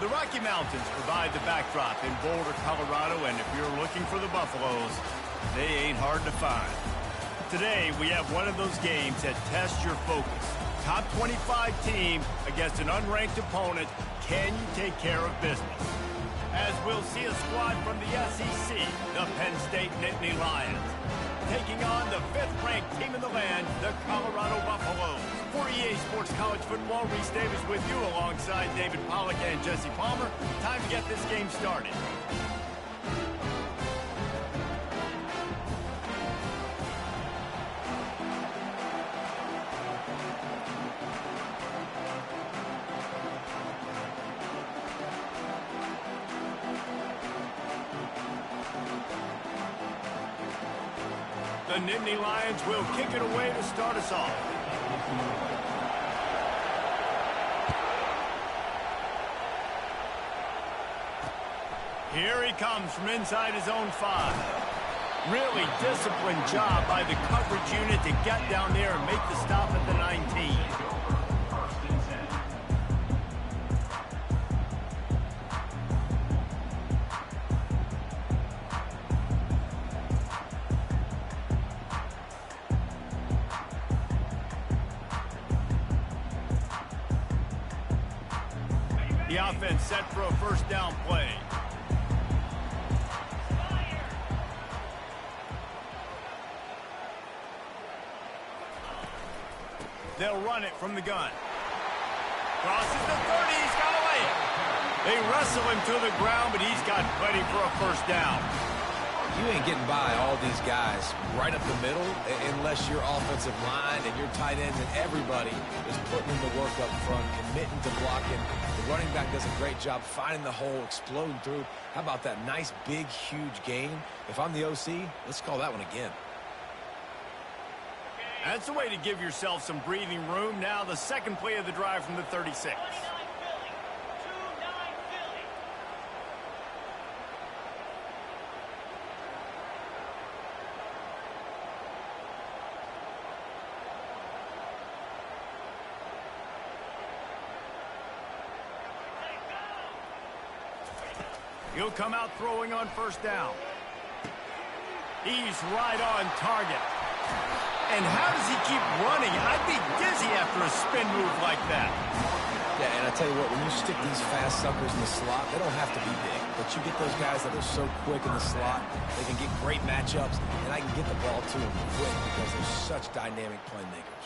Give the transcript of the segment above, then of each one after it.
The Rocky Mountains provide the backdrop in Boulder, Colorado, and if you're looking for the Buffaloes, they ain't hard to find. Today, we have one of those games that tests your focus. Top 25 team against an unranked opponent. Can you take care of business? As we'll see a squad from the SEC, the Penn State Nittany Lions, taking on the 5th-ranked team in the land, the Colorado Buffaloes. For EA Sports College Football, Reese Davis with you alongside David Pollack and Jesse Palmer. Time to get this game started. The Nittany Lions will kick it away to start us off. Here he comes from inside his own 5. Really disciplined job by the coverage unit to get down there and make the stop at the 19. The offense set for a first down play. They'll run it from the gun. Crosses the 30, he's got away. They wrestle him to the ground, but he's got plenty for a first down. You ain't getting by all these guys right up the middle unless your offensive line and your tight ends and everybody is putting in the work up front, committing to blocking. The running back does a great job finding the hole, exploding through. How about that nice, big, huge gain? If I'm the OC, let's call that one again. That's the way to give yourself some breathing room. Now the second play of the drive from the 36. He'll come out throwing on first down. He's right on target. And how does he keep running? I'd be dizzy after a spin move like that. Yeah, and I tell you what, when you stick these fast suckers in the slot, they don't have to be big. But you get those guys that are so quick in the slot, they can get great matchups, and I can get the ball to them quick because they're such dynamic playmakers.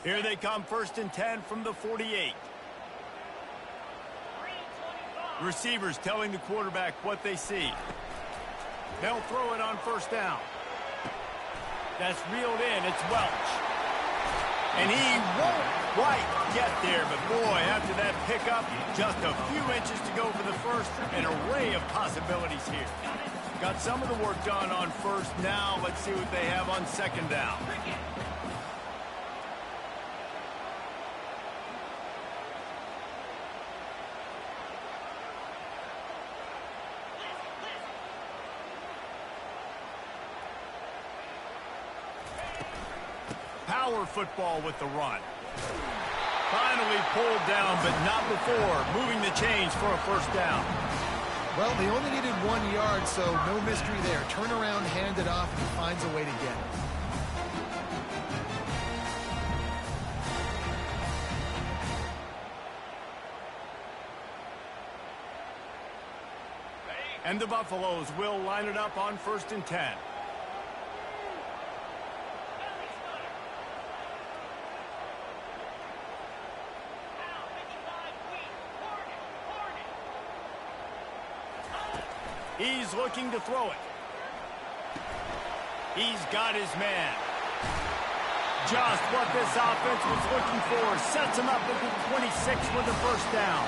Here they come, 1st and 10 from the 48. Receivers telling the quarterback what they see. They'll throw it on first down. That's reeled in. It's Welch. And he won't quite get there, but boy, after that pickup, just a few inches to go for the first. An array of possibilities here. Got some of the work done on first. Now let's see what they have on second down. Power football with the run. Finally pulled down, but not before moving the chains for a first down. Well, they only needed 1 yard, so no mystery there. Turn around, hand it off, and he finds a way to get it. And the Buffaloes will line it up on 1st and 10. He's looking to throw it. He's got his man. Just what this offense was looking for. Sets him up at the 26 with the first down.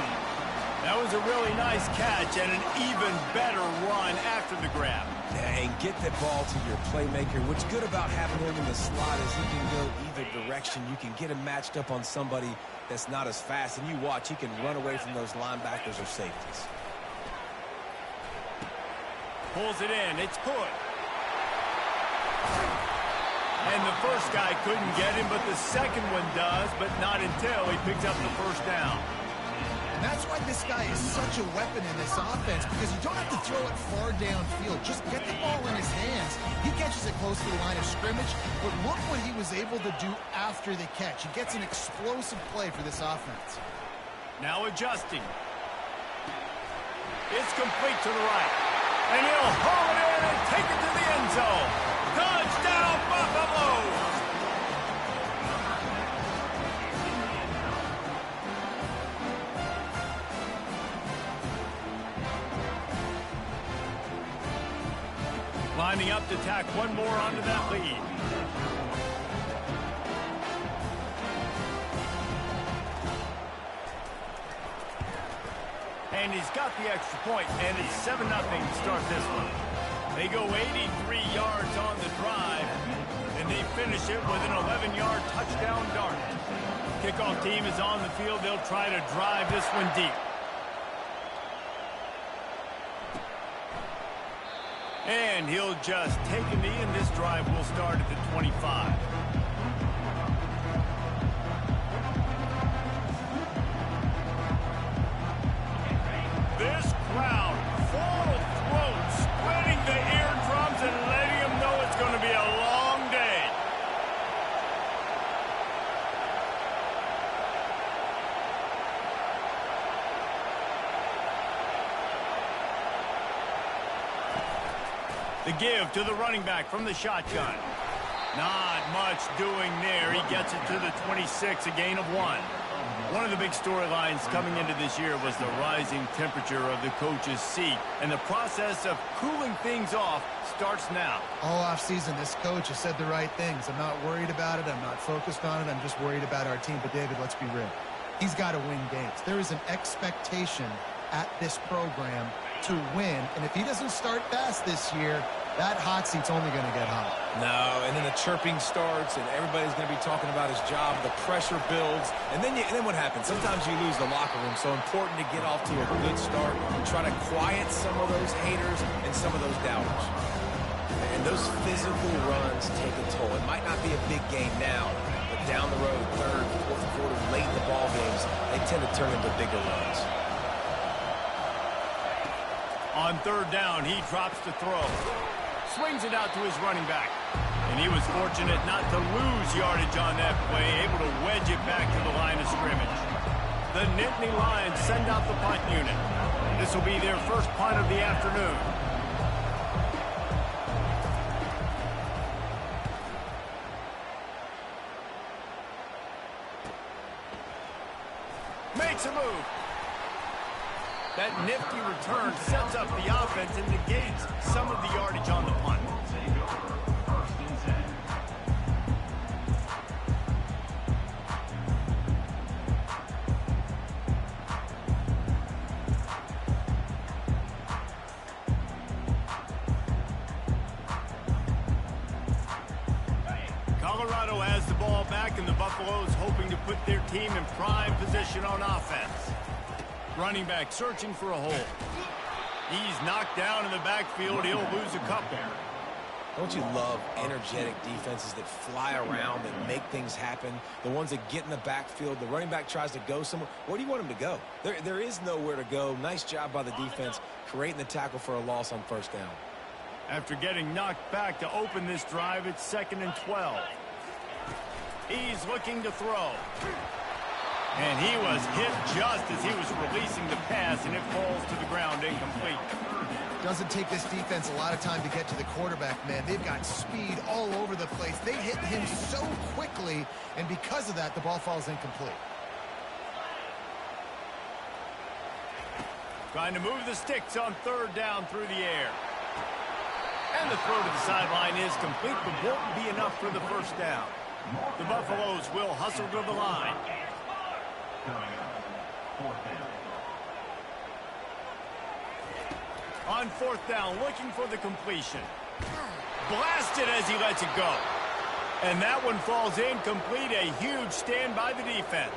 That was a really nice catch and an even better run after the grab. Yeah, and get the ball to your playmaker. What's good about having him in the slot is he can go either direction. You can get him matched up on somebody that's not as fast, and you watch, he can run away from those linebackers or safeties. Pulls it in. It's good. And the first guy couldn't get him, but the second one does, but not until he picks up the first down. And that's why this guy is such a weapon in this offense, because you don't have to throw it far downfield. Just get the ball in his hands. He catches it close to the line of scrimmage, but look what he was able to do after the catch. He gets an explosive play for this offense. Now adjusting. It's complete to the right. And he'll haul it in and take it to the end zone. Touchdown, Buffalo! Lining up to tack one more onto that lead. And he's got the extra point, and it's 7-0 to start this one. They go 83 yards on the drive, and they finish it with an 11-yard touchdown dart. Kickoff team is on the field. They'll try to drive this one deep. And he'll just take a knee, and this drive will start at the 25. This crowd, full of throats, spreading the eardrums and letting them know it's going to be a long day. The give to the running back from the shotgun. Not much doing there. He gets it to the 26, a gain of 1. One of the big storylines coming into this year was the rising temperature of the coach's seat, and the process of cooling things off starts now. All offseason, this coach has said the right things. I'm not worried about it. I'm not focused on it. I'm just worried about our team. But, David, let's be real. He's got to win games. There is an expectation at this program to win, and if he doesn't start fast this year, that hot seat's only going to get hot. No, and then the chirping starts, and everybody's going to be talking about his job. The pressure builds, and then what happens? Sometimes you lose the locker room, so important to get off to a good start and try to quiet some of those haters and some of those doubters. And those physical runs take a toll. It might not be a big game now, but down the road, third, fourth quarter, late in the ball games, they tend to turn into bigger runs. On third down, he drops to throw. Swings it out to his running back. And he was fortunate not to lose yardage on that play, able to wedge it back to the line of scrimmage. The Nittany Lions send out the punt unit. This will be their first punt of the afternoon. Makes a move. That nifty return sets up the offense and negates some of the yardage on the punt. Colorado has the ball back, and the Buffaloes hoping to put their team in prime position on offense. Running back searching for a hole. He's knocked down in the backfield. He'll lose a couple. Don't you love energetic defenses that fly around and make things happen? The ones that get in the backfield. The running back tries to go somewhere. Where do you want him to go? There is nowhere to go. Nice job by the defense creating the tackle for a loss on first down. After getting knocked back to open this drive, it's 2nd and 12. He's looking to throw. And he was hit just as he was releasing the pass, and it falls to the ground incomplete. Doesn't take this defense a lot of time to get to the quarterback, man. They've got speed all over the place. They hit him so quickly, and because of that, the ball falls incomplete. Trying to move the sticks on third down through the air. And the throw to the sideline is complete, but won't be enough for the first down. The Buffaloes will hustle to the line. On fourth down, looking for the completion. Blasted as he lets it go. And that one falls incomplete. A huge stand by the defense.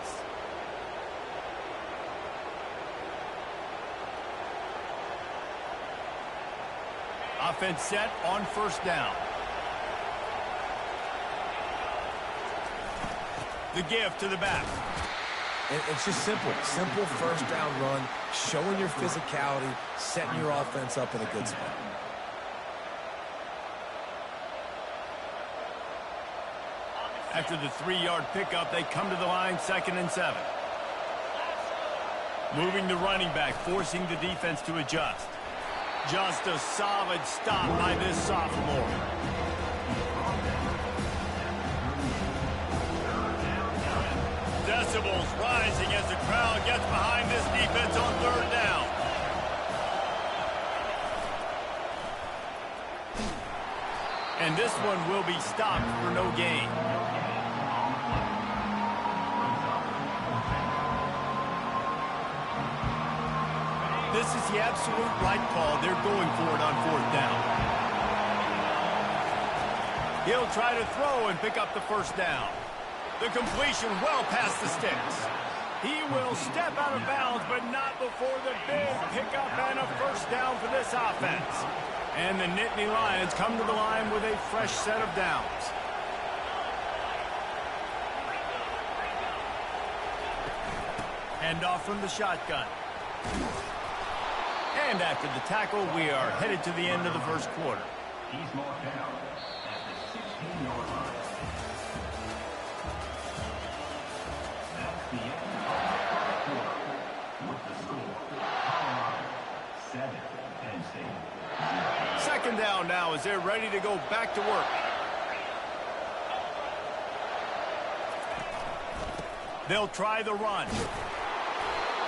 Offense set on first down. The give to the back. And it's just simple. Simple first down run, showing your physicality, setting your offense up in a good spot. After the 3-yard pickup, they come to the line, 2nd and 7. Moving the running back, forcing the defense to adjust. Just a solid stop by this sophomore. Decibels rising as the crowd gets behind this defense on 3rd down. And this one will be stopped for no gain. This is the absolute right call. They're going for it on 4th down. He'll try to throw and pick up the 1st down. The completion well past the sticks. He will step out of bounds, but not before the big pickup and a 1st down for this offense. And the Nittany Lions come to the line with a fresh set of downs. Hand off from the shotgun. And after the tackle, we are headed to the end of the 1st quarter. He's marked down at the 16-yard line. That's the end of the 1st quarter. With the score, Colorado 7, Penn State 0. 2nd down now as they're ready to go back to work. They'll try the run.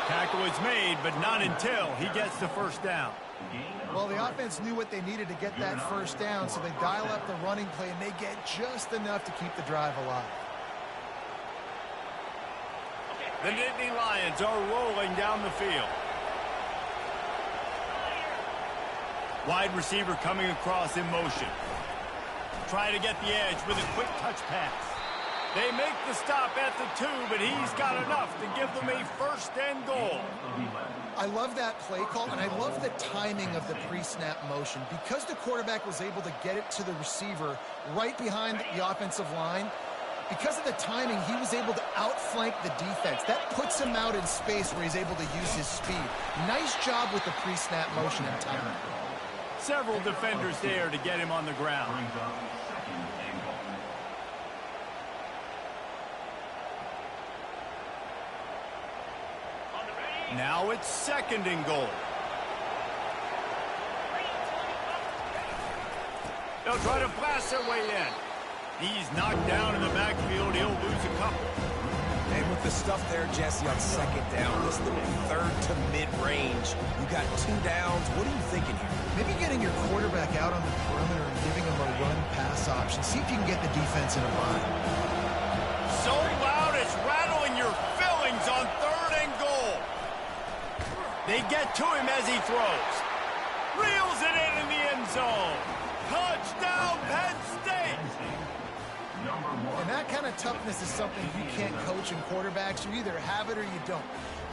Tackle is made, but not until he gets the 1st down. Well, the offense knew what they needed to get that 1st down, so they dial up the running play, and they get just enough to keep the drive alive. The Nittany Lions are rolling down the field. Wide receiver coming across in motion. Try to get the edge with a quick touch pass. They make the stop at the 2, but he's got enough to give them a 1st and goal. I love that play call, and I love the timing of the pre-snap motion. Because the quarterback was able to get it to the receiver right behind the offensive line, because of the timing, he was able to outflank the defense. That puts him out in space where he's able to use his speed. Nice job with the pre-snap motion and timing. Several defenders there to get him on the ground. Now it's 2nd and goal. They'll try to blast their way in. He's knocked down in the backfield. He'll lose a couple. And with the stuff there, Jesse, on 2nd down, this little 3rd to mid-range, you got 2 downs. What are you thinking here? Maybe getting your quarterback out on the perimeter and giving him a run-pass option. See if you can get the defense in a bind. So loud it's rattling your fillings on 3rd and goal. They get to him as he throws. Reels it in the end zone. Touchdown, Penn State. And that kind of toughness is something you can't coach in quarterbacks. You either have it or you don't.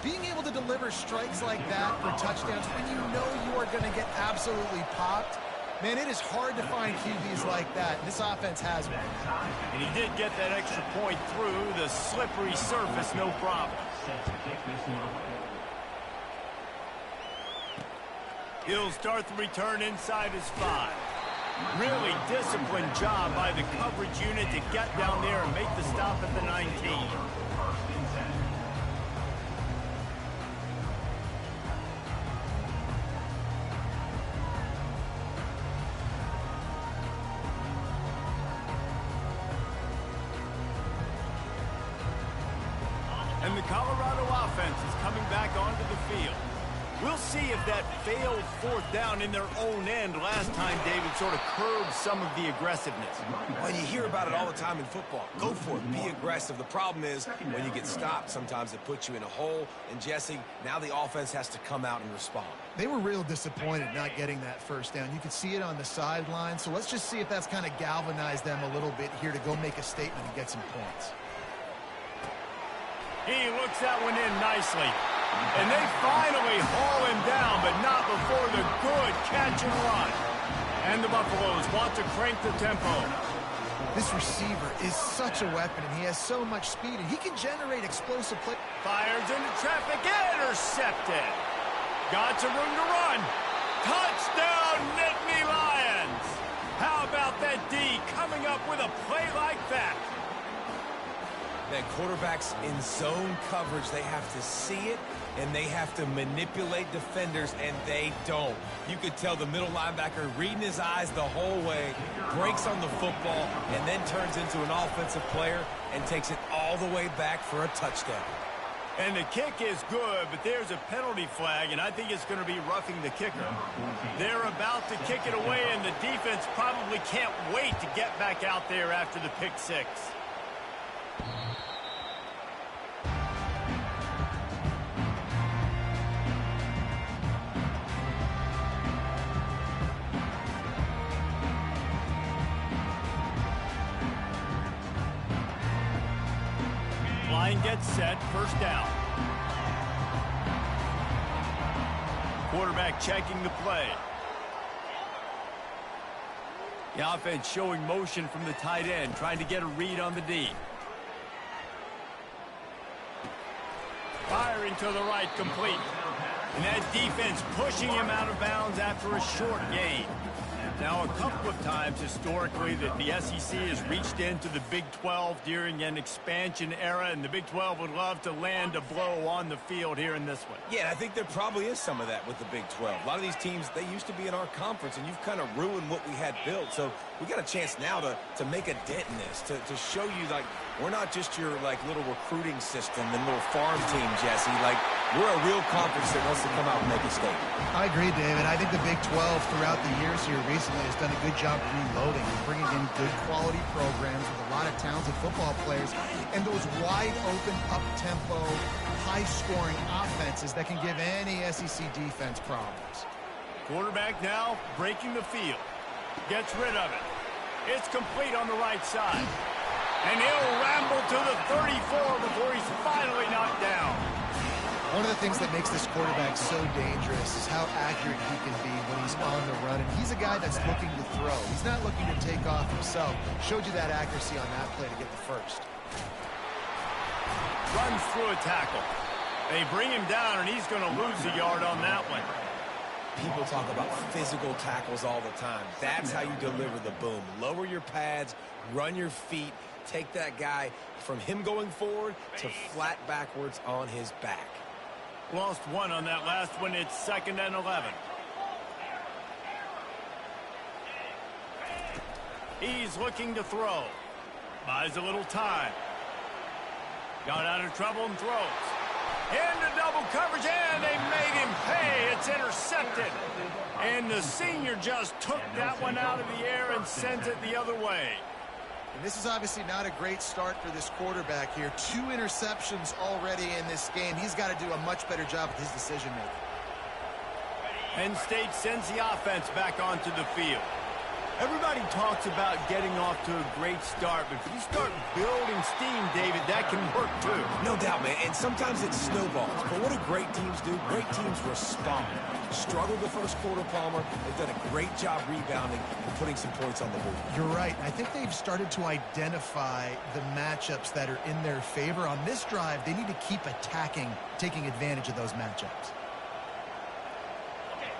Being able to deliver strikes like that for touchdowns when you know you are going to get absolutely popped, man, it is hard to find QBs like that. This offense has one. And he did get that extra point through the slippery surface, no problem. He'll start the return inside his 5. Really disciplined job by the coverage unit to get down there and make the stop at the 19. And the Colorado offense is coming back onto the field. We'll see if that failed 4th down in their own end last time, David, sort of curbed some of the aggressiveness. Well, you hear about it all the time in football. Go for it. Be aggressive. The problem is when you get stopped, sometimes it puts you in a hole. And, Jesse, now the offense has to come out and respond. They were real disappointed not getting that 1st down. You could see it on the sideline. So let's just see if that's kind of galvanized them a little bit here to go make a statement and get some points. He looks that one in nicely. And they finally haul him down, but not before the good catch and run. And the Buffaloes want to crank the tempo. This receiver is such a weapon, and he has so much speed, and he can generate explosive play. Fires into traffic, intercepted. Got some room to run. Touchdown, Nittany Lions. How about that D coming up with a play like that? Man, quarterbacks in zone coverage, they have to see it, and they have to manipulate defenders, and they don't. You could tell the middle linebacker reading his eyes the whole way, breaks on the football, and then turns into an offensive player and takes it all the way back for a touchdown. And the kick is good, but there's a penalty flag, and I think it's going to be roughing the kicker. They're about to kick it away, and the defense probably can't wait to get back out there after the pick six. Line gets set, first down. Quarterback checking the play. The offense showing motion from the tight end, trying to get a read on the D. Firing to the right, complete. And that defense pushing him out of bounds after a short gain. Now, a couple of times historically that the SEC has reached into the Big 12 during an expansion era, and the Big 12 would love to land a blow on the field here in this one. Yeah, I think there probably is some of that with the Big 12. A lot of these teams, they used to be in our conference, and you've kind of ruined what we had built. So we got a chance now to make a dent in this, to show you, like, we're not just your, like, little recruiting system and little farm team, Jesse. Like, we're a real conference that wants to come out and make a statement. I agree, David. I think the Big 12 throughout the years here recently has done a good job reloading and bringing in good quality programs with a lot of talented football players and those wide open, up-tempo, high-scoring offenses that can give any SEC defense problems. Quarterback now breaking the field. Gets rid of it. It's complete on the right side. And he'll ramble to the 34 before he's finally knocked down. One of the things that makes this quarterback so dangerous is how accurate he can be when he's on the run. And he's a guy that's looking to throw. He's not looking to take off himself. Showed you that accuracy on that play to get the first. Runs through a tackle. They bring him down, and he's going to lose a yard on that one. People talk about physical tackles all the time. That's how you deliver the boom. Lower your pads, run your feet, take that guy from him going forward to flat backwards on his back. Lost one on that last one. It's 2nd and 11. He's looking to throw. Buys a little time. Got out of trouble and throws. Into double coverage, and they made him pay. It's intercepted. And the senior just took that one out of the air and sent it the other way. And this is obviously not a great start for this quarterback here. 2 interceptions already in this game. He's got to do a much better job with his decision-making. Penn State sends the offense back onto the field. Everybody talks about getting off to a great start, but if you start building steam, David, that can work too. No doubt, man, and sometimes it snowballs. But what do great teams do? Great teams respond. Struggled the first quarter, Palmer. They've done a great job rebounding and putting some points on the board. You're right. I think they've started to identify the matchups that are in their favor. On this drive, they need to keep attacking, taking advantage of those matchups.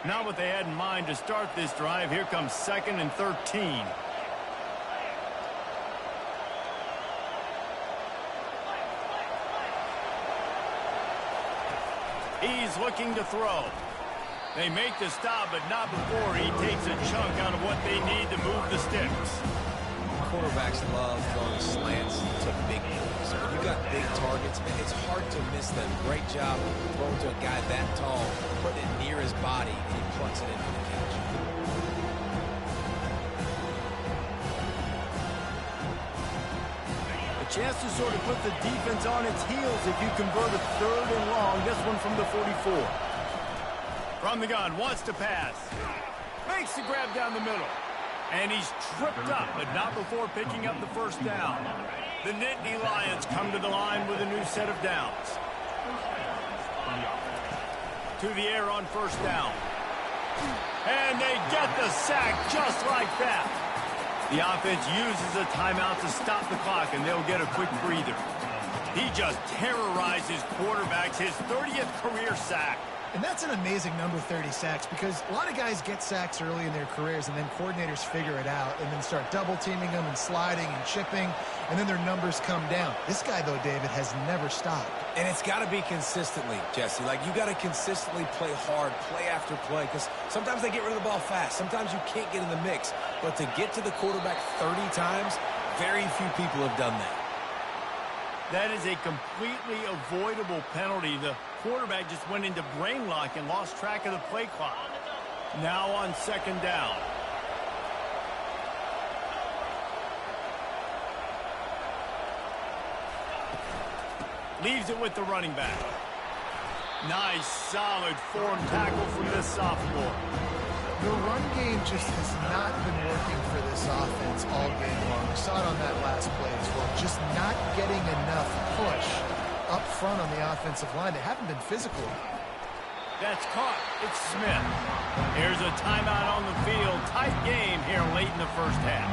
Not what they had in mind to start this drive. Here comes 2nd and 13. He's looking to throw. They make the stop, but not before he takes a chunk out of what they need to move the sticks. Quarterbacks love throwing slants to big boys. When you got big targets, man, it's hard to miss them. Great job throwing to a guy that tall, putting it near his body, and he plucks it in for the catch. A chance to sort of put the defense on its heels if you convert a 3rd and long. This one from the 44. From the gun, wants to pass. Makes the grab down the middle. And he's tripped up, but not before picking up the first down. The Nittany Lions come to the line with a new set of downs. To the air on first down. And they get the sack just like that. The offense uses a timeout to stop the clock, and they'll get a quick breather. He just terrorizes quarterbacks, his 30th career sack. And that's an amazing number, 30 sacks, because a lot of guys get sacks early in their careers, and then coordinators figure it out and then start double-teaming them and sliding and chipping, and then their numbers come down. This guy, though, David, has never stopped. And it's got to be consistently, Jesse. Like, you got to consistently play hard, play after play, because sometimes they get rid of the ball fast. Sometimes you can't get in the mix. But to get to the quarterback 30 times, very few people have done that. That is a completely avoidable penalty. The quarterback just went into brain lock and lost track of the play clock. Now on second down. Leaves it with the running back. Nice, solid form tackle from this sophomore. The run game just has not been working for this offense all game long. We saw it on that last play as well. Just not getting enough push up front on the offensive line. They haven't been physical. That's caught. It's Smith. Here's a timeout on the field. Tight game here late in the first half.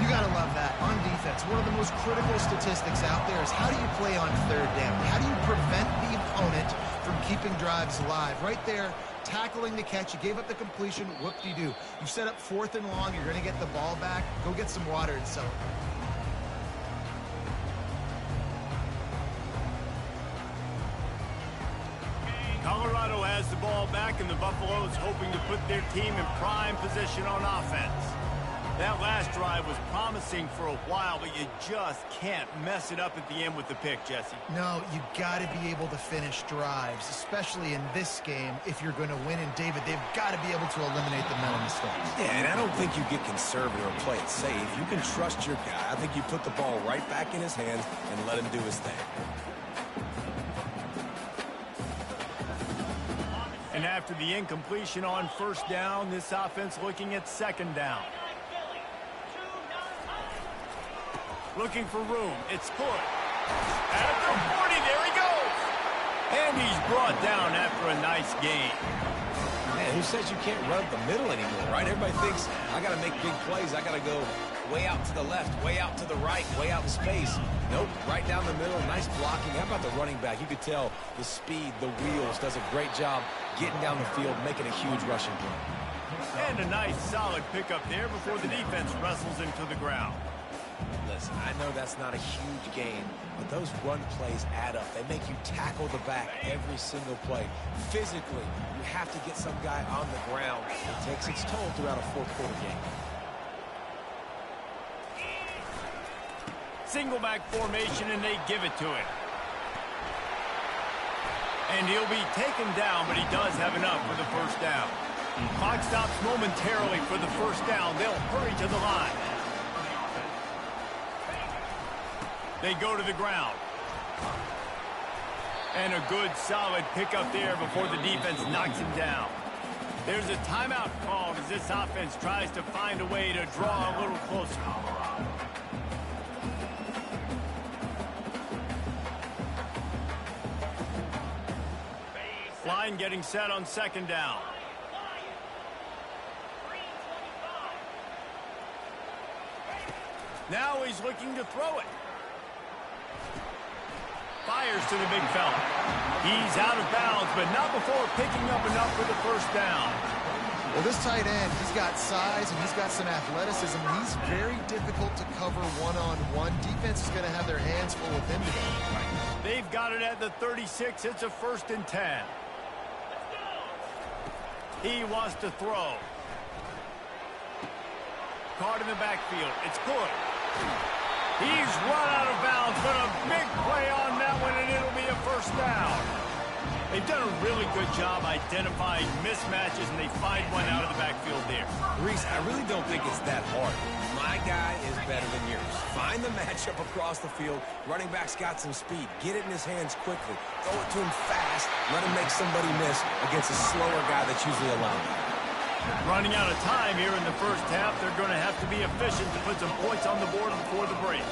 You got to love that. On defense, one of the most critical statistics out there is how do you play on third down? How do you prevent the opponent from keeping drives alive? Right there, tackling the catch. You gave up the completion. Whoop-de-doo. You set up 4th and long. You're going to get the ball back. Go get some water and celebrate. Colorado has the ball back, and the Buffaloes hoping to put their team in prime position on offense. That last drive was promising for a while, but you just can't mess it up at the end with the pick, Jesse. No, you got to be able to finish drives, especially in this game if you're going to win. And, David, they've got to be able to eliminate the mental mistakes. Yeah, and I don't think you get conservative or play it safe. You can trust your guy. I think you put the ball right back in his hands and let him do his thing. And after the incompletion on first down, this offense looking at second down. Looking for room. It's good. At the 40, there he goes. And he's brought down after a nice gain. Man, who says you can't run up the middle anymore, right? Everybody thinks, I got to make big plays. I got to go way out to the left, way out to the right, way out in space. Nope, right down the middle. Nice blocking. How about the running back? You could tell the speed, the wheels, does a great job getting down the field, making a huge rushing play. And a nice, solid pickup there before the defense wrestles him to the ground. Listen, I know that's not a huge gain, but those run plays add up. They make you tackle the back every single play. Physically, you have to get some guy on the ground. It takes its toll throughout a fourth-quarter game. Single back formation, and they give it to him. And he'll be taken down, but he does have enough for the first down. Clock stops momentarily for the first down. They'll hurry to the line. They go to the ground. And a good, solid pickup there before the defense knocks him down. There's a timeout called as this offense tries to find a way to draw a little closer. Line getting set on second down. Now he's looking to throw it. Fires to the big fella. He's out of bounds, but not before picking up enough for the first down. Well, this tight end, he's got size and he's got some athleticism. He's very difficult to cover one-on-one. Defense is going to have their hands full with him today. They've got it at the 36. It's a 1st and 10. He wants to throw. Caught in the backfield. It's good. He's run out of bounds, but a big play on that one, and it'll be a first down. They've done a really good job identifying mismatches, and they find one out of the backfield there. Reese, I really don't think it's that hard. My guy is better than yours. Find the matchup across the field. Running back's got some speed. Get it in his hands quickly. Throw it to him fast. Let him make somebody miss against a slower guy that's usually allowed. Running out of time here in the first half. They're going to have to be efficient to put some points on the board before the break.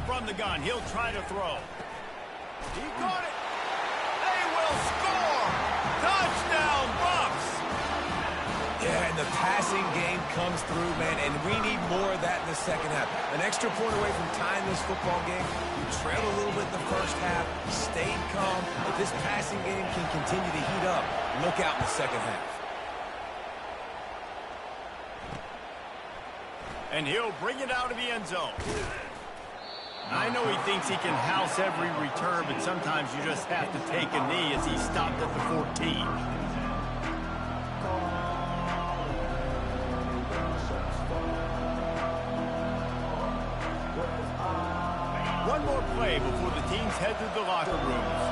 From the gun, he'll try to throw. He caught it. They will score. Touchdown, Bucks. Yeah, and the pass passing game comes through, man, and we need more of that in the second half. An extra point away from tying this football game. You trailed a little bit in the first half, stayed calm. If this passing game can continue to heat up, look out in the second half. And he'll bring it out of the end zone. I know he thinks he can house every return, but sometimes you just have to take a knee as he stopped at the 14. One more play before the teams head to the locker rooms.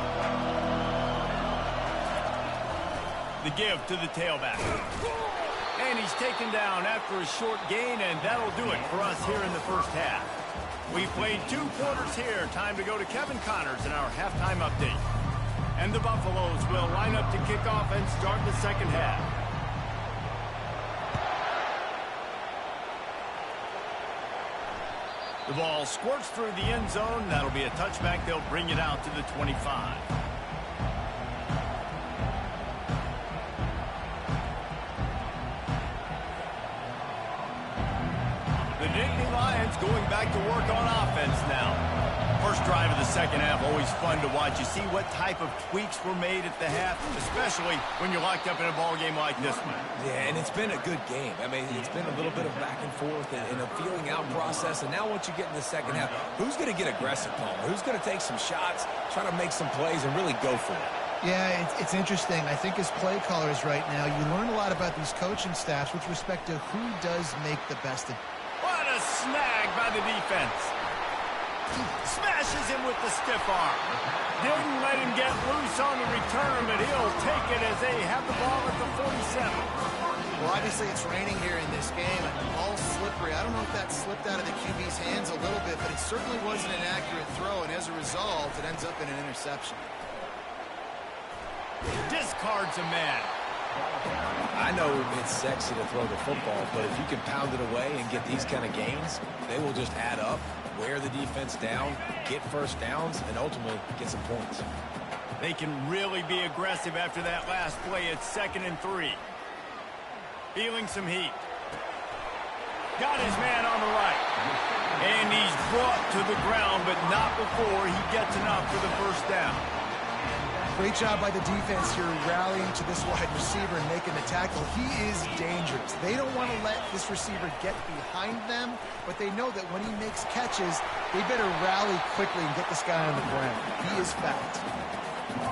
The give to the tailback. And he's taken down after a short gain, and that'll do it for us here in the first half. We've played 2 quarters here. Time to go to Kevin Connors in our halftime update. And the Buffaloes will line up to kick off and start the second half. The ball squirts through the end zone. That'll be a touchback. They'll bring it out to the 25. Going back to work on offense now. First drive of the second half, always fun to watch. You see what type of tweaks were made at the half, especially when you're locked up in a ball game like this one. Yeah, and it's been a good game. I mean, it's been a little bit of back and forth and a feeling out process. And now once you get in the second half, who's going to get aggressive, Paul? Who's going to take some shots, try to make some plays, and really go for it? Yeah, it's interesting. I think as play callers right now, you learn a lot about these coaching staffs with respect to who does make the best of. What a snag by the defense. Smashes him with the stiff arm. Didn't let him get loose on the return, but he'll take it as they have the ball at the 47. Well, obviously it's raining here in this game, and the ball's slippery. I don't know if that slipped out of the QB's hands a little bit, but it certainly wasn't an accurate throw, and as a result, it ends up in an interception. Discards a man. I know it's sexy to throw the football, but if you can pound it away and get these kind of gains, they will just add up, wear the defense down, get first downs, and ultimately get some points. They can really be aggressive after that last play. It's 2nd and 3. Feeling some heat. Got his man on the right. And he's brought to the ground, but not before he gets enough for the first down. Great job by the defense here rallying to this wide receiver and making the tackle. He is dangerous. They don't want to let this receiver get behind them, but they know that when he makes catches, they better rally quickly and get this guy on the ground. He is fast.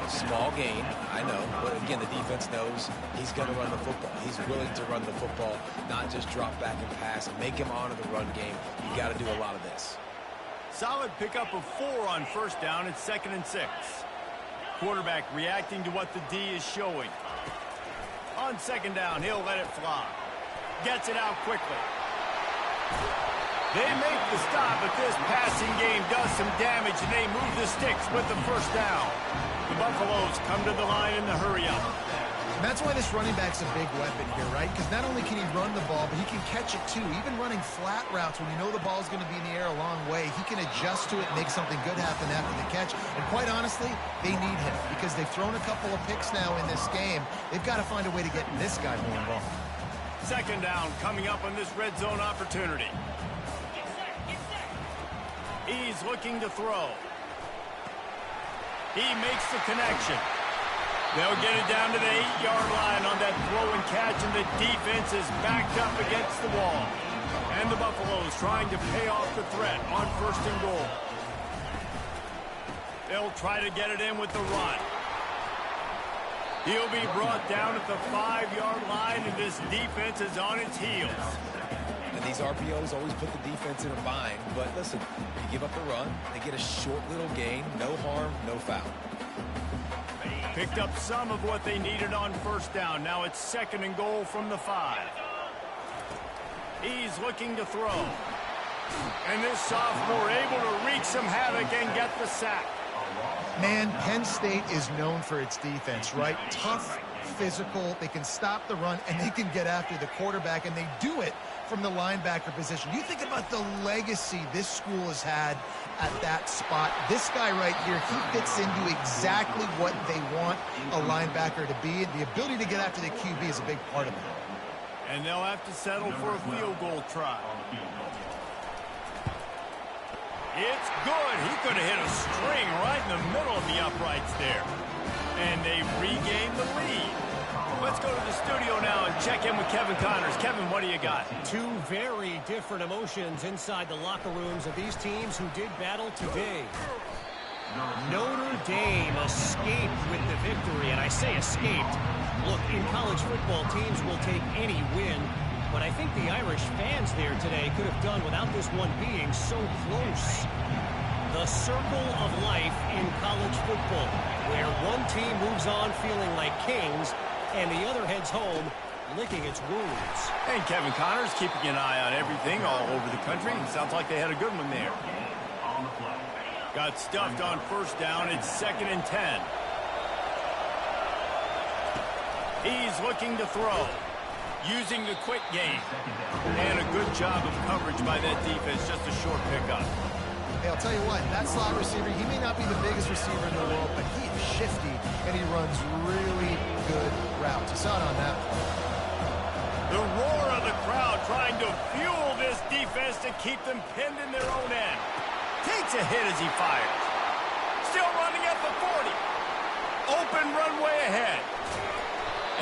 Small gain, I know, but again, the defense knows he's going to run the football. He's willing to run the football, not just drop back and pass and make him honor the run game. You got to do a lot of this. Solid pickup of 4 on first down. It's 2nd and 6. Quarterback reacting to what the D is showing. On 2nd down, he'll let it fly. Gets it out quickly. They make the stop, but this passing game does some damage, and they move the sticks with the first down. The Buffaloes come to the line in the hurry-up. And that's why this running back's a big weapon here, right? Because not only can he run the ball, but he can catch it too. Even running flat routes when you know the ball's going to be in the air a long way, he can adjust to it and make something good happen after the catch. And quite honestly, they need him because they've thrown a couple of picks now in this game. They've got to find a way to get this guy more involved. 2nd down coming up on this red zone opportunity. He's looking to throw. He makes the connection. They'll get it down to the 8-yard line on that throw and catch, and the defense is backed up against the wall. And the Buffaloes trying to pay off the threat on 1st and goal. They'll try to get it in with the run. He'll be brought down at the 5-yard line, and this defense is on its heels. And these RPOs always put the defense in a bind, but listen, you give up the run, they get a short little gain, no harm, no foul. Picked up some of what they needed on 1st down. Now it's 2nd and goal from the 5. He's looking to throw. And this sophomore able to wreak some havoc and get the sack. Man, Penn State is known for its defense, right? Tough, physical, they can stop the run, and they can get after the quarterback, and they do it from the linebacker position. You think about the legacy this school has had at that spot. This guy right here, he fits into exactly what they want a linebacker to be, and the ability to get after the QB is a big part of it. And they'll have to settle for a field goal try. It's good. He could have hit a string right in the middle of the uprights there. And they regained the lead. Let's go to the studio now and check in with Kevin Connors. Kevin, what do you got? Two very different emotions inside the locker rooms of these teams who did battle today. Notre Dame escaped with the victory, and I say escaped. Look, in college football, teams will take any win, but I think the Irish fans there today could have done without this one being so close. The circle of life in college football, where one team moves on feeling like kings, and the other heads home licking its wounds. And Kevin Connors keeping an eye on everything all over the country. Sounds like they had a good one there. Got stuffed on first down. It's 2nd and 10. He's looking to throw. Using the quick game. And a good job of coverage by that defense. Just a short pickup. Hey, I'll tell you what, that slot receiver, he may not be the biggest receiver in the world, but he is shifty, and he runs really good routes. You saw it on that one. The roar of the crowd trying to fuel this defense to keep them pinned in their own end. Takes a hit as he fires. Still running at the 40. Open runway ahead.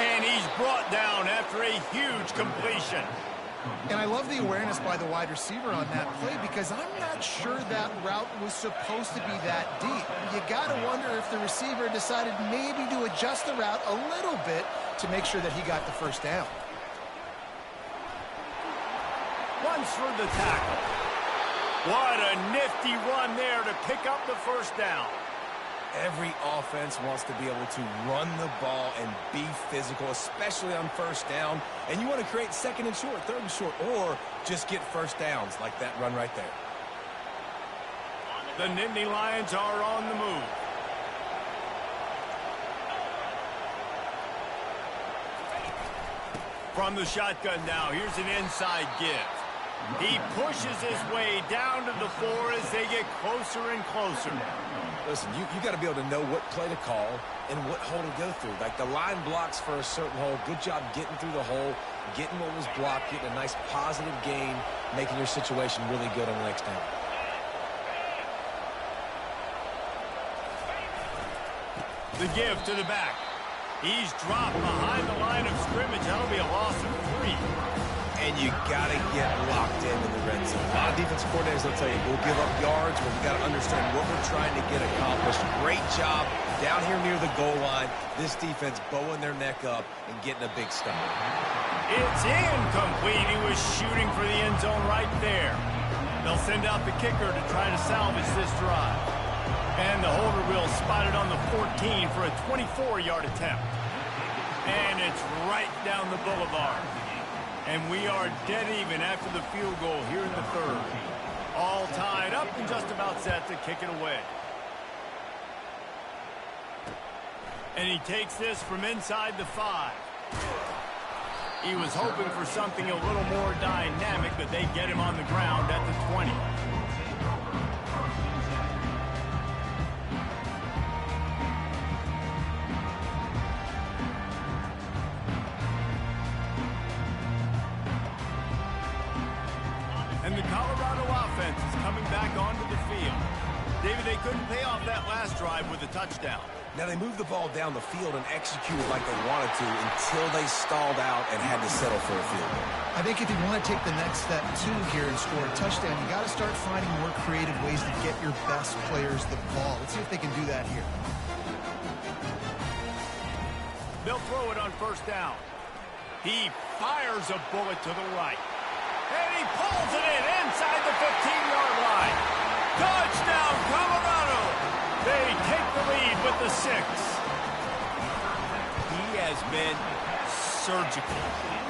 And he's brought down after a huge completion. And I love the awareness by the wide receiver on that play because I'm not sure that route was supposed to be that deep. You got to wonder if the receiver decided maybe to adjust the route a little bit to make sure that he got the first down. Runs for the tackle. What a nifty run there to pick up the first down. Every offense wants to be able to run the ball and be physical, especially on first down. And you want to create 2nd and short, 3rd and short, or just get first downs like that run right there. The Nittany Lions are on the move. From the shotgun now, here's an inside give. He pushes his way down to the 4 as they get closer and closer. Listen, you got to be able to know what play to call and what hole to go through. Like the line blocks for a certain hole. Good job getting through the hole, getting what was blocked, getting a nice positive gain, making your situation really good on the next down. The give to the back. He's dropped behind the line of scrimmage. That'll be a loss of 3. And you got to get locked into the red zone. A lot of defensive coordinators will tell you, we'll give up yards, but we got to understand what we're trying to get accomplished. Great job down here near the goal line. This defense bowing their neck up and getting a big stop. It's incomplete. He was shooting for the end zone right there. They'll send out the kicker to try to salvage this drive. And the holder will spot it on the 14 for a 24-yard attempt. And it's right down the boulevard. And we are dead even after the field goal here in the 3rd. All tied up and just about set to kick it away. And he takes this from inside the 5. He was hoping for something a little more dynamic, but they get him on the ground at the 20. And the Colorado offense is coming back onto the field. David, they couldn't pay off that last drive with a touchdown. Now, they moved the ball down the field and executed like they wanted to until they stalled out and had to settle for a field goal. I think if you want to take the next step, too, here and score a touchdown, you got to start finding more creative ways to get your best players the ball. Let's see if they can do that here. They'll throw it on first down. He fires a bullet to the right. And he pulls it in inside the 15-yard line. Touchdown, Colorado! They take the lead with the 6. He has been surgical.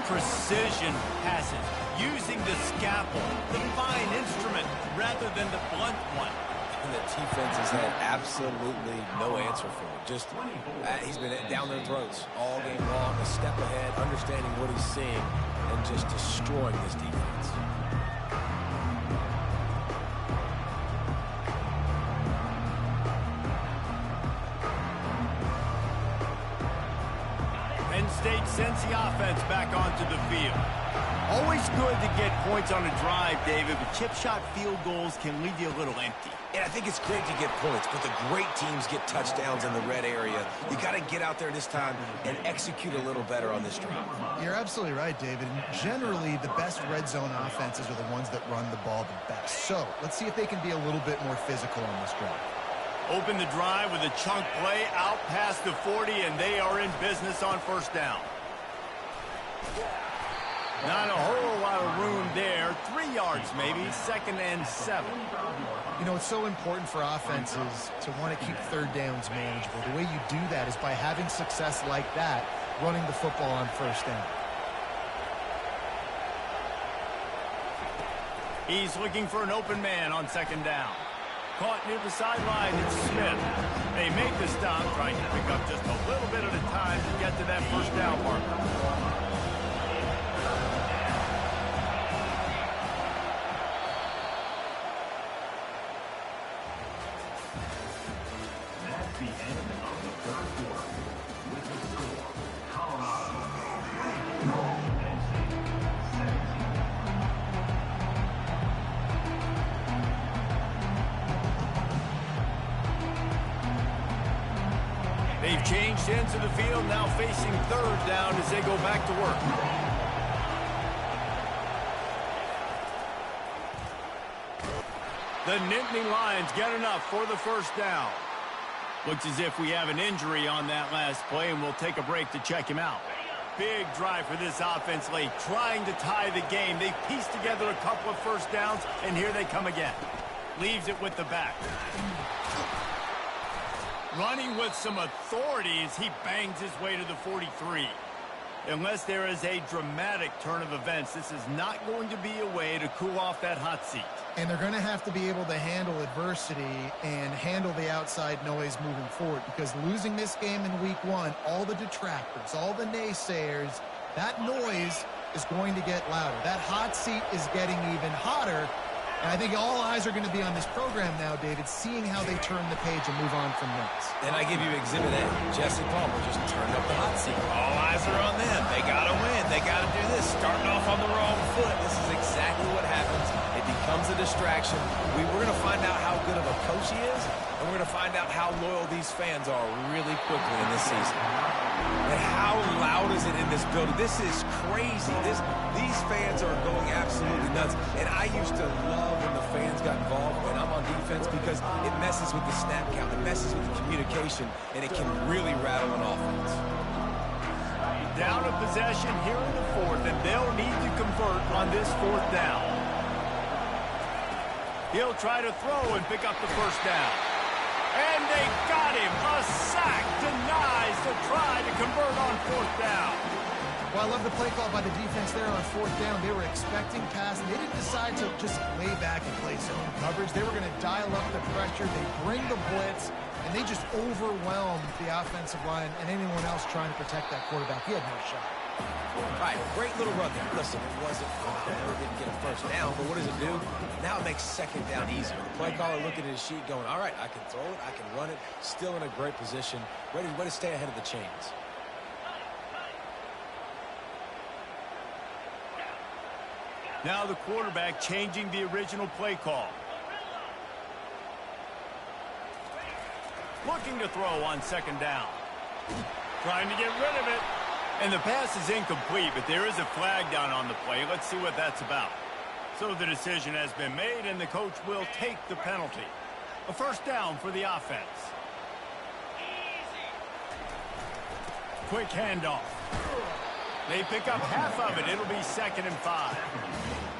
Precision passes. Using the scalpel, the fine instrument, rather than the blunt one. And the defense has had absolutely no answer for it. Just, he's been down their throats all game long, a step ahead, understanding what he's seeing, and just destroying this defense. And Penn State sends the offense back onto the field. Always good to get points on a drive, David, but chip shot field goals can leave you a little empty. And I think it's great to get points, but the great teams get touchdowns in the red area. You got to get out there this time and execute a little better on this drive. You're absolutely right, David. And generally, the best red zone offenses are the ones that run the ball the best. So let's see if they can be a little bit more physical on this drive. Open the drive with a chunk play out past the 40, and they are in business on first down. Not a whole lot of room there. 3 yards maybe, 2nd and 7. You know, it's so important for offenses to want to keep third downs manageable. The way you do that is by having success like that, running the football on first down. He's looking for an open man on 2nd down. Caught near the sideline, it's Smith. They make the stop, trying to pick up just a little bit at a time to get to that first down marker. That's the end of the third quarter. With the score, Colorado, Penn State, 17. They've changed into the field, now facing 3rd down as they go back to work. The Nittany Lions get enough for the first down. Looks as if we have an injury on that last play, and we'll take a break to check him out. Big drive for this offense late, trying to tie the game. They've pieced together a couple of first downs, and here they come again. Leaves it with the back. Running with some authority as he bangs his way to the 43. Unless there is a dramatic turn of events, this is not going to be a way to cool off that hot seat. And they're going to have to be able to handle adversity and handle the outside noise moving forward, because losing this game in week 1, all the detractors, all the naysayers, that noise is going to get louder. That hot seat is getting even hotter. And I think all eyes are going to be on this program now, David, seeing how they turn the page and move on from this. And I give you Exhibit A. Jesse Palmer just turned up the hot seat. All eyes are on them. They got to win. They got to do this. Starting off on the wrong foot. This is exactly what happens. It becomes a distraction. We're going to find out how good of a coach he is, and we're going to find out how loyal these fans are really quickly in this season. And how loud is it in this building? This is crazy. These fans are going absolutely nuts. And I used to love when the fans got involved when I'm on defense, because it messes with the snap count, it messes with the communication, and it can really rattle an offense. Down of possession here in the 4th, and they'll need to convert on this 4th down. He'll try to throw and pick up the first down. And they got him. A sack denies the try to convert on 4th down. Well, I love the play call by the defense there on 4th down. They were expecting pass, and they didn't decide to just lay back and play zone coverage. They were going to dial up the pressure. They bring the blitz, and they just overwhelmed the offensive line and anyone else trying to protect that quarterback. He had no shot. All right, great little run there. Listen, it wasn't, they didn't get a first down, but what does it do? Now it makes 2nd down easier. The play caller looking at his sheet going, all right, I can throw it, I can run it, still in a great position, ready to stay ahead of the chains. Now the quarterback changing the original play call. Looking to throw on 2nd down. Trying to get rid of it. And the pass is incomplete, but there is a flag down on the play. Let's see what that's about. So the decision has been made, and the coach will take the penalty. A first down for the offense. Quick handoff. They pick up half of it. It'll be 2nd and 5.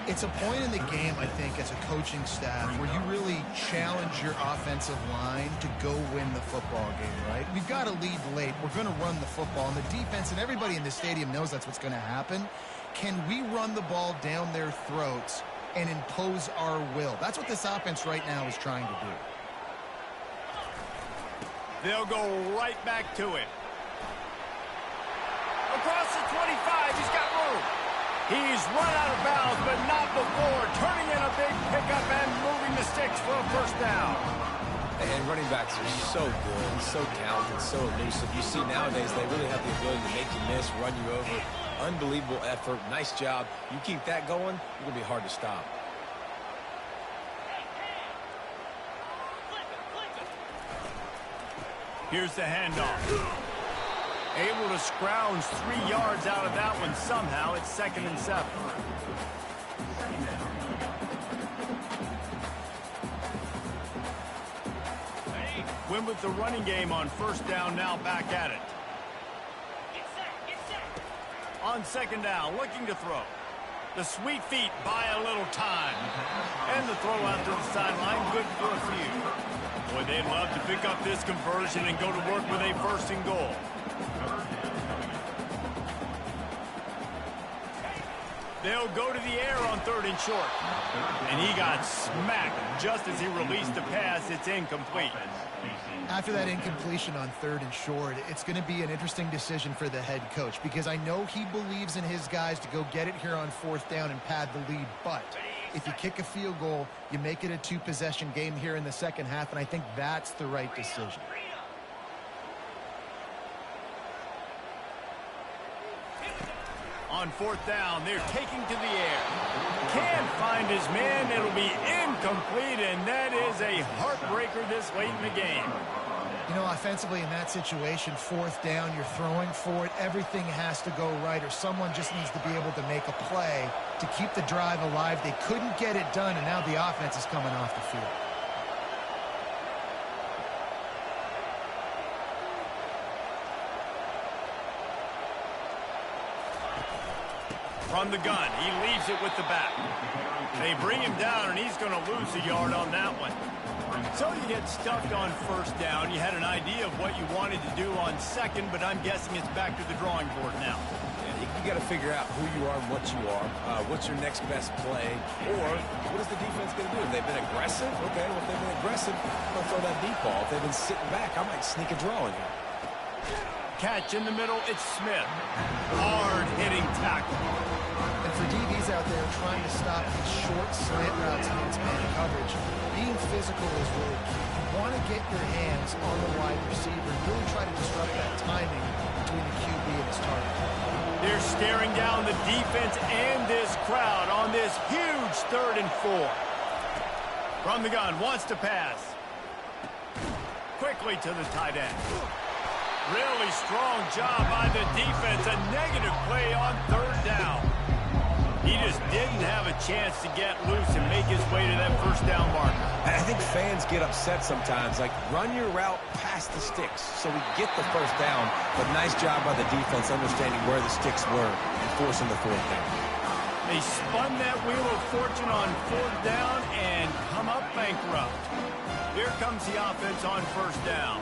It's a point in the game, I think, as a coaching staff where you really challenge your offensive line to go win the football game, right? We've got to lead late. We're going to run the football. And the defense and everybody in the stadium knows that's what's going to happen. Can we run the ball down their throats and impose our will? That's what this offense right now is trying to do. They'll go right back to it. Across the 25, he's got room. He's run out of bounds, but not before turning in a big pickup and moving the sticks for a first down. And running backs are so good, so talented, so elusive. You see nowadays they really have the ability to make you miss, run you over. Unbelievable effort. Nice job. You keep that going, you're going to be hard to stop. Here's the handoff. Able to scrounge 3 yards out of that one somehow. It's 2nd and 7. Win with the running game on 1st down, now back at it. On 2nd down, looking to throw. The sweet feet buy a little time. And the throw out to the sideline, good for a few. Boy, they'd love to pick up this conversion and go to work with a 1st and goal. They'll go to the air on 3rd and short. And he got smacked just as he released the pass. It's incomplete. After that incompletion on 3rd and short, it's going to be an interesting decision for the head coach because I know he believes in his guys to go get it here on 4th down and pad the lead. But if you kick a field goal, you make it a 2-possession game here in the 2nd half, and I think that's the right decision. On 4th down, they're taking to the air. Can't find his man. It'll be incomplete, and that is a heartbreaker this late in the game. You know, offensively in that situation, 4th down, you're throwing for it. Everything has to go right, or someone just needs to be able to make a play to keep the drive alive. They couldn't get it done, and now the offense is coming off the field. From the gun, he leaves it with the back. They bring him down, and he's going to lose a yard on that one. So you get stuffed on 1st down. You had an idea of what you wanted to do on 2nd, but I'm guessing it's back to the drawing board now. Yeah, you got to figure out who you are and what you are. What's your next best play? Or what is the defense going to do? If they've been aggressive, okay, well, if they've been aggressive, I'm going to throw that deep ball. If they've been sitting back, I might sneak a draw in here. Catch in the middle, it's Smith. Hard-hitting tackle. And for DBs out there trying to stop these short slant routes against man coverage, being physical is really key. You want to get your hands on the wide receiver and really try to disrupt that timing between the QB and his target. They're staring down the defense and this crowd on this huge 3rd and 4. From the gun, wants to pass. Quickly to the tight end. Really strong job by the defense. A negative play on 3rd down. He just didn't have a chance to get loose and make his way to that 1st down marker. I think fans get upset sometimes. Like, run your route past the sticks so we get the 1st down. But nice job by the defense understanding where the sticks were and forcing the 4th down. They spun that wheel of fortune on 4th down and come up bankrupt. Here comes the offense on 1st down.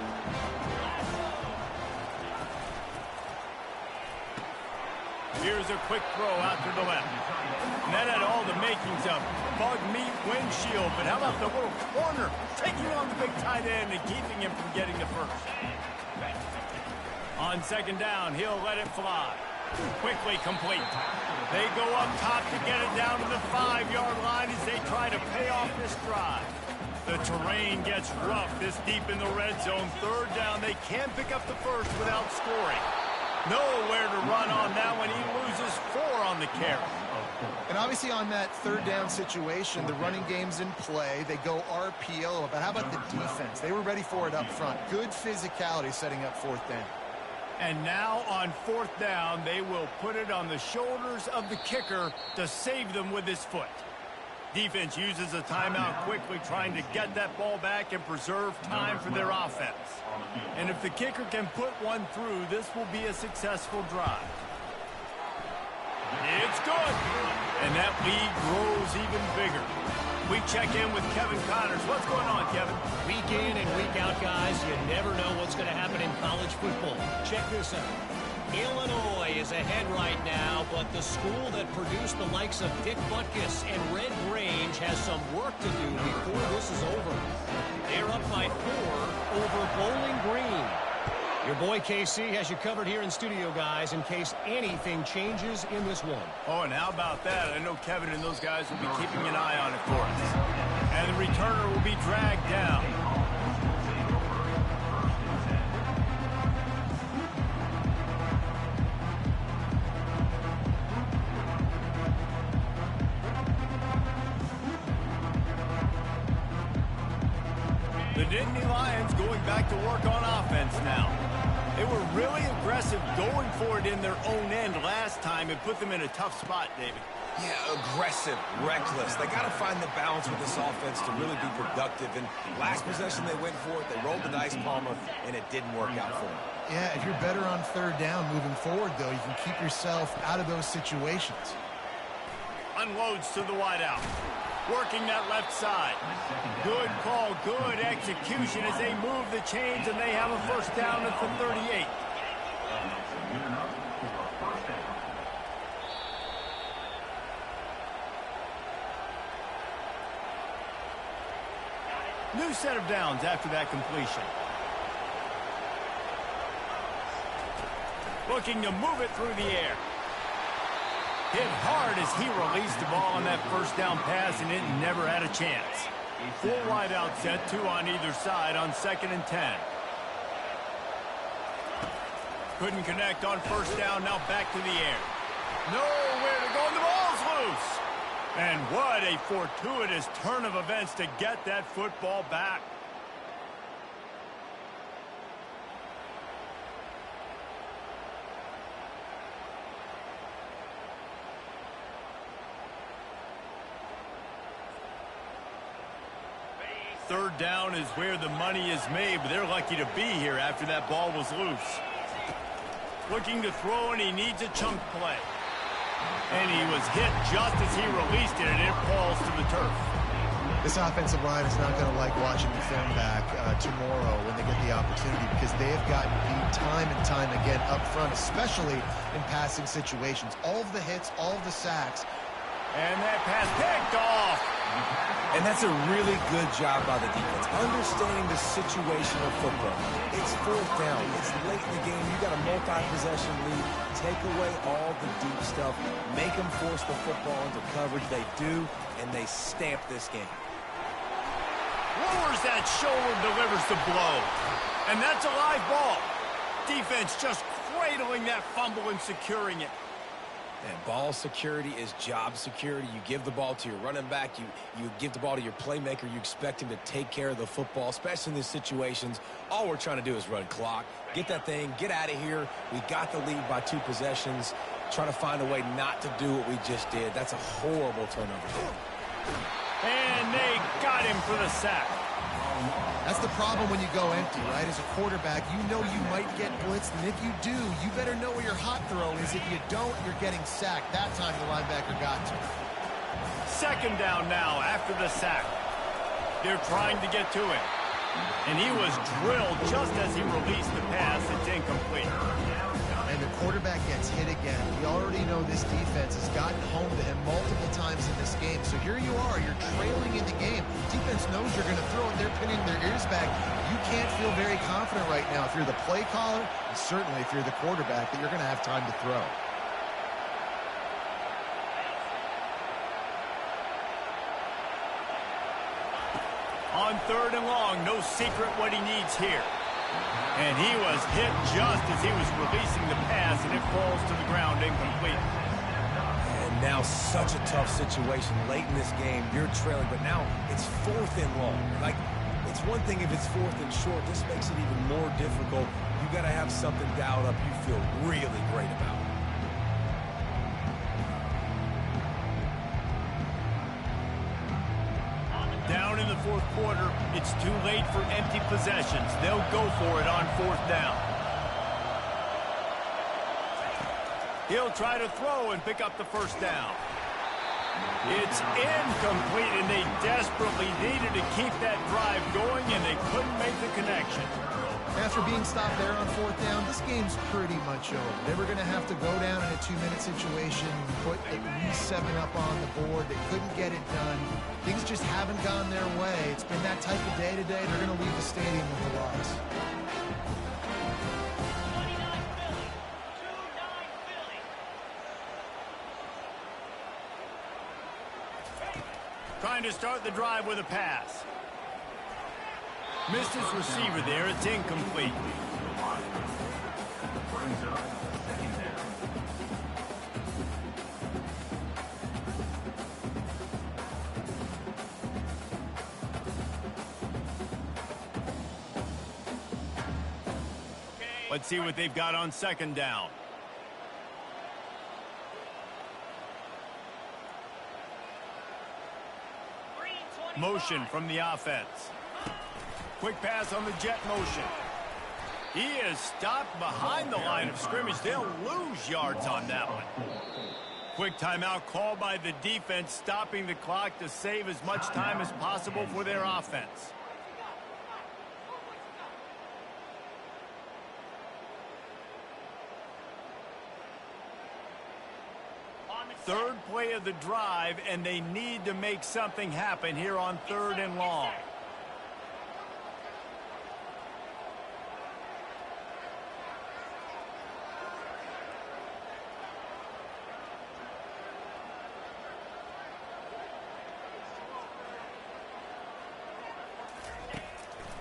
Here's a quick throw out to the left. And that had all the makings of bug meat windshield. But how about the little corner taking on the big tight end and keeping him from getting the 1st? On 2nd down, he'll let it fly. Quickly complete. They go up top to get it down to the 5-yard line as they try to pay off this drive. The terrain gets rough this deep in the red zone. 3rd down, they can pick up the 1st without scoring. Nowhere to run on that one. He loses 4 on the carry. And obviously on that 3rd down situation, the running game's in play. They go RPO. But how about the defense? They were ready for it up front. Good physicality setting up 4th down. And now on 4th down, they will put it on the shoulders of the kicker to save them with his foot. Defense uses a timeout quickly, trying to get that ball back and preserve time for their offense. And if the kicker can put one through, this will be a successful drive. It's good. And that lead grows even bigger. We check in with Kevin Connors. What's going on, Kevin? Week in and week out, guys, you never know what's going to happen in college football. Check this out. Illinois is ahead right now, but the school that produced the likes of Dick Butkus and Red Grange has some work to do before this is over. They're up by 4 over Bowling Green. Your boy KC has you covered here in studio, guys, in case anything changes in this one. Oh, and how about that? I know Kevin and those guys will be keeping an eye on it for us. And the returner will be dragged down. Nittany Lions going back to work on offense now. They were really aggressive going for it in their own end last time and put them in a tough spot, David. Yeah, aggressive, reckless. They got to find the balance with this offense to really be productive. And last possession they went for it, they rolled the dice, Palmer, and it didn't work out for them. Yeah, if you're better on third down moving forward, though, you can keep yourself out of those situations. Unloads to the wideout. Working that left side. Good call, good execution as they move the chains, and they have a first down at the 38. New set of downs after that completion. Looking to move it through the air. Hit hard as he released the ball on that first down pass, and it never had a chance. Full wide out set, 2 on either side on 2nd and 10. Couldn't connect on first down, now back to the air. Nowhere to go, and the ball's loose. And what a fortuitous turn of events to get that football back. Third down is where the money is made, but they're lucky to be here after that ball was loose. Looking to throw, and he needs a chunk play. And he was hit just as he released it, and it falls to the turf. This offensive line is not going to like watching the film back tomorrow when they get the opportunity, because they have gotten beat time and time again up front, especially in passing situations. All of the hits, all of the sacks. And that pass picked off. And that's a really good job by the defense, understanding the situation of football. It's fourth down. It's late in the game. You got a multi-possession lead. Take away all the deep stuff. Make them force the football into coverage. They do, and they stamp this game. Lowers that shoulder, delivers the blow. And that's a live ball. Defense just cradling that fumble and securing it. And ball security is job security. You give the ball to your running back. You give the ball to your playmaker. You expect him to take care of the football, especially in these situations. All we're trying to do is run clock. Get that thing. Get out of here. We got the lead by 2 possessions. Trying to find a way not to do what we just did. That's a horrible turnover. And they got him for the sack. That's the problem when you go empty, right? As a quarterback, you know you might get blitzed, and if you do, you better know where your hot throw is. If you don't, you're getting sacked. That time the linebacker got to. Second down now after the sack. They're trying to get to him. And he was drilled just as he released the pass. It's incomplete. And the quarterback gets hit again. We already know this defense has gotten home to him multiple times in this game. So here you are, you're trailing in the game. Defense knows you're going to throw it. They're pinning their ears back. You can't feel very confident right now if you're the play caller, and certainly if you're the quarterback, that you're going to have time to throw. On 3rd and long, no secret what he needs here. And he was hit just as he was releasing the pass, and it falls to the ground incomplete. And now such a tough situation late in this game. You're trailing, but now it's 4th and long. Like, it's one thing if it's 4th and short. This makes it even more difficult. You got to have something dialed up you feel really great about. Down in the 4th quarter, it's too late for empty possessions. They'll go for it on 4th down. He'll try to throw and pick up the first down. It's incomplete, and they desperately needed to keep that drive going, and they couldn't make the connection. After being stopped there on 4th down, this game's pretty much over. They were going to have to go down in a 2-minute situation, put at least 7 up on the board. They couldn't get it done. Things just haven't gone their way. It's been that type of day today. They're going to leave the stadium with a loss. Trying to start the drive with a pass. Missed his receiver there. It's incomplete. Brings up 2nd down. Let's see what they've got on second down. Motion from the offense. Quick pass on the jet motion. He is stopped behind the line of scrimmage. They'll lose yards on that one. Quick timeout called by the defense, stopping the clock to save as much time as possible for their offense. Third play of the drive, and they need to make something happen here on 3rd and long.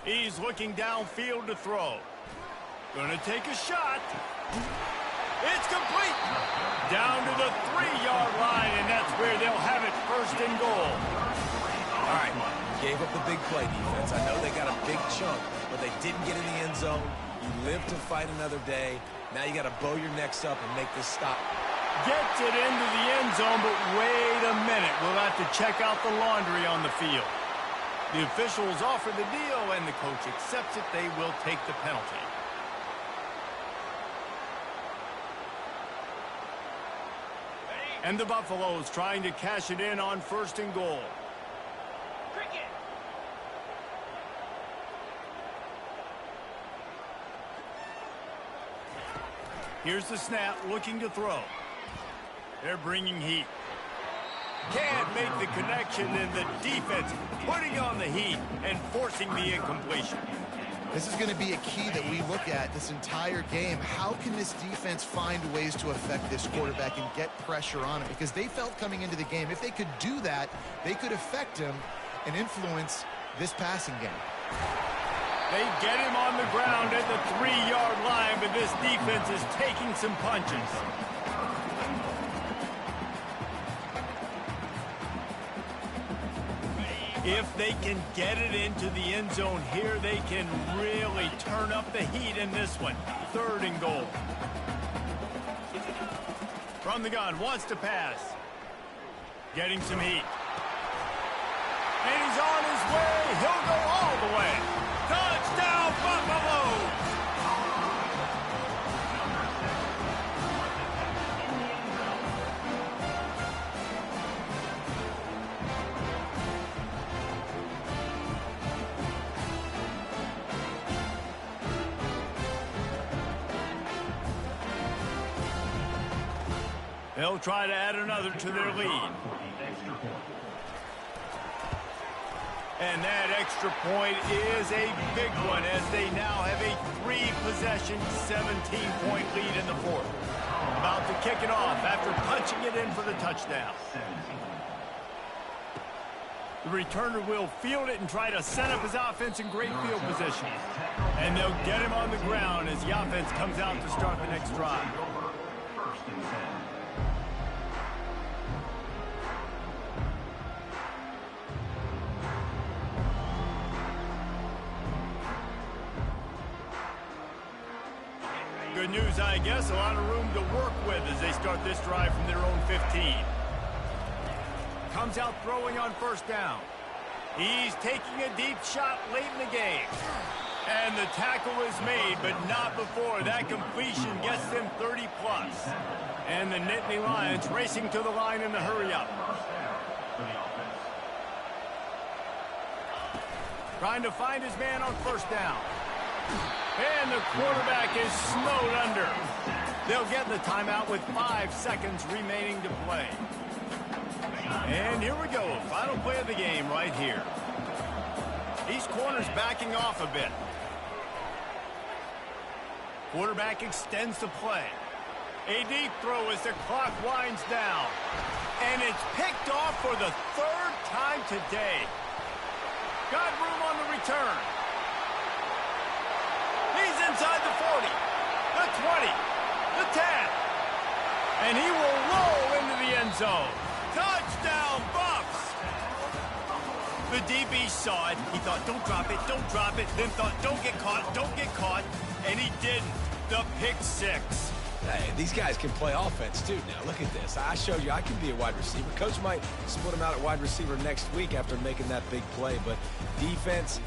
He's looking downfield to throw. Gonna take a shot. It's complete. Down to the 3-yard line, and that's where they'll have it 1st and goal. All right, gave up the big play defense. I know they got a big chunk, but they didn't get in the end zone. You live to fight another day. Now you got to bow your necks up and make this stop. Gets it into the end zone, but wait a minute. We'll have to check out the laundry on the field. The officials offer the deal, and the coach accepts it. They will take the penalty. And the Buffaloes trying to cash it in on 1st and goal. Here's the snap, looking to throw. They're bringing heat. Can't make the connection, and the defense putting on the heat and forcing the incompletion. This is going to be a key that we look at this entire game. How can this defense find ways to affect this quarterback and get pressure on him? Because they felt coming into the game, if they could do that, they could affect him and influence this passing game. They get him on the ground at the 3-yard line, but this defense is taking some punches. If they can get it into the end zone here, they can really turn up the heat in this one. 3rd and goal. From the gun, wants to pass. Getting some heat. And he's on his way. He'll go all the way. Touchdown, Buffalo! They'll try to add another to their lead. And that extra point is a big one as they now have a 3-possession, 17-point lead in the 4th. About to kick it off after punching it in for the touchdown. The returner will field it and try to set up his offense in great field position. And they'll get him on the ground as the offense comes out to start the next drive. Good news, I guess. A lot of room to work with as they start this drive from their own 15. Comes out throwing on 1st down. He's taking a deep shot late in the game. And the tackle is made, but not before that completion gets them 30+. And the Nittany Lions racing to the line in the hurry-up. Trying to find his man on 1st down. And the quarterback is snowed under. They'll get the timeout with 5 seconds remaining to play. And here we go. Final play of the game right here. These corners backing off a bit. Quarterback extends the play. A deep throw as the clock winds down. And it's picked off for the 3rd time today. Got room on the return. He's inside the 40, the 20, the 10. And he will roll into the end zone. Touchdown, Buffs! The DB saw it. He thought, don't drop it, don't drop it. Then thought, don't get caught, don't get caught. And he didn't. the pick six. Hey, these guys can play offense, too. Now, look at this. I showed you I can be a wide receiver. Coach might split him out at wide receiver next week after making that big play, but defense,